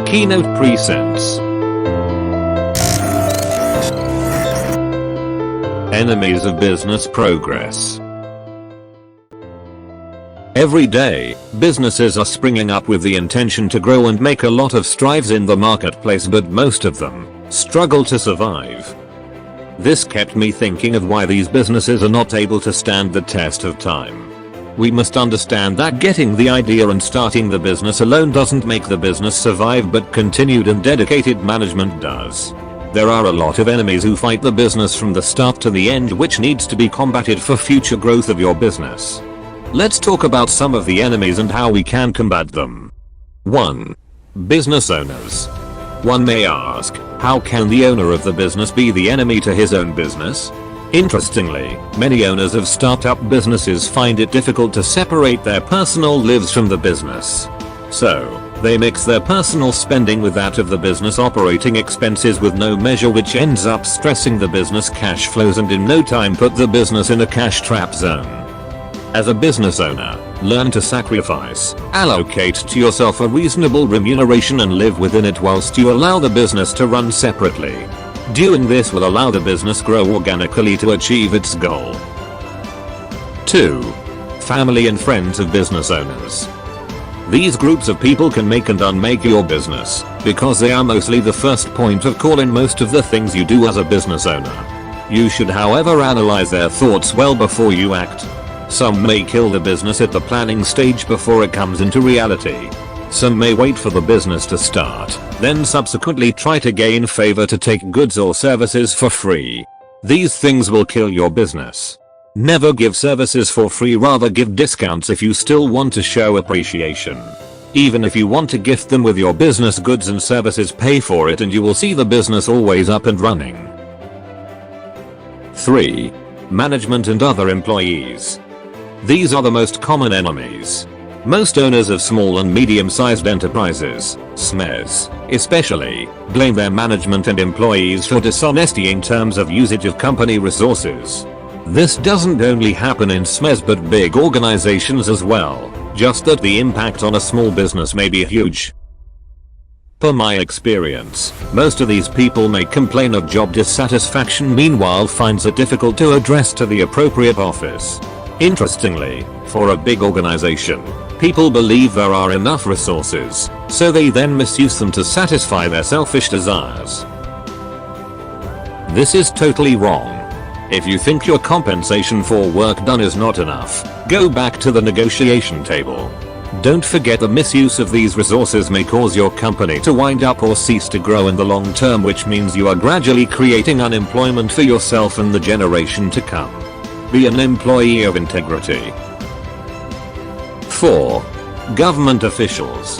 Keynote presents. Enemies of business progress. Every day, businesses are springing up with the intention to grow and make a lot of strides in the marketplace, but most of them struggle to survive. This kept me thinking of why these businesses are not able to stand the test of time. We must understand that getting the idea and starting the business alone doesn't make the business survive, but continued and dedicated management does. There are a lot of enemies who fight the business from the start to the end, which needs to be combated for future growth of your business. Let's talk about some of the enemies and how we can combat them. 1. Business owners. One may ask, how can the owner of the business be the enemy to his own business? Interestingly, many owners of startup businesses find it difficult to separate their personal lives from the business. So, they mix their personal spending with that of the business operating expenses with no measure, which ends up stressing the business cash flows and in no time put the business in a cash trap zone. As a business owner, learn to sacrifice, allocate to yourself a reasonable remuneration and live within it whilst you allow the business to run separately. Doing this will allow the business grow organically to achieve its goal. 2. Family and friends of business owners. These groups of people can make and unmake your business, because they are mostly the first point of call in most of the things you do as a business owner. You should, however, analyze their thoughts well before you act. Some may kill the business at the planning stage before it comes into reality. Some may wait for the business to start, then subsequently try to gain favor to take goods or services for free. These things will kill your business. Never give services for free, rather give discounts if you still want to show appreciation. Even if you want to gift them with your business goods and services, pay for it and you will see the business always up and running. 3. Management and other employees. These are the most common enemies. Most owners of small and medium-sized enterprises, SMEs, especially, blame their management and employees for dishonesty in terms of usage of company resources. This doesn't only happen in SMEs but big organizations as well, just that the impact on a small business may be huge. Per my experience, most of these people may complain of job dissatisfaction, meanwhile finds it difficult to address to the appropriate office. Interestingly, for a big organization, people believe there are enough resources, so they then misuse them to satisfy their selfish desires. This is totally wrong. If you think your compensation for work done is not enough, go back to the negotiation table. Don't forget the misuse of these resources may cause your company to wind up or cease to grow in the long term, which means you are gradually creating unemployment for yourself and the generation to come. Be an employee of integrity. 4. Government officials.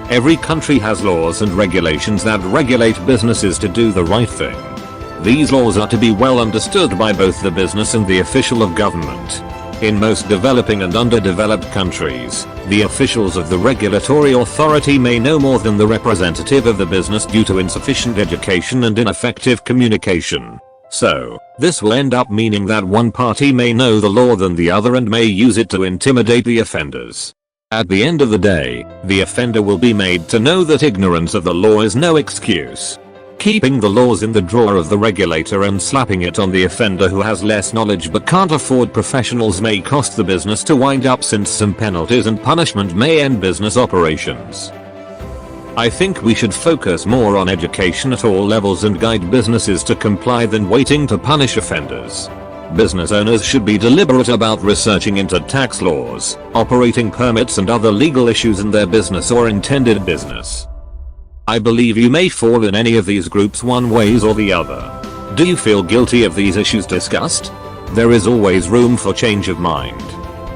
Every country has laws and regulations that regulate businesses to do the right thing. These laws are to be well understood by both the business and the official of government. In most developing and underdeveloped countries, the officials of the regulatory authority may know more than the representative of the business due to insufficient education and ineffective communication. So, this will end up meaning that one party may know the law than the other and may use it to intimidate the offenders. At the end of the day, the offender will be made to know that ignorance of the law is no excuse. Keeping the laws in the drawer of the regulator and slapping it on the offender who has less knowledge but can't afford professionals may cost the business to wind up, since some penalties and punishment may end business operations. I think we should focus more on education at all levels and guide businesses to comply than waiting to punish offenders. Business owners should be deliberate about researching into tax laws, operating permits and other legal issues in their business or intended business. I believe you may fall in any of these groups one ways or the other. Do you feel guilty of these issues discussed? There is always room for change of mind.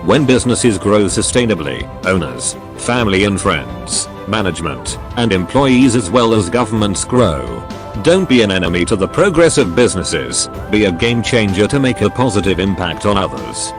When businesses grow sustainably, owners, family and friends, management, and employees as well as governments grow. Don't be an enemy to the progress of businesses, be a game changer to make a positive impact on others.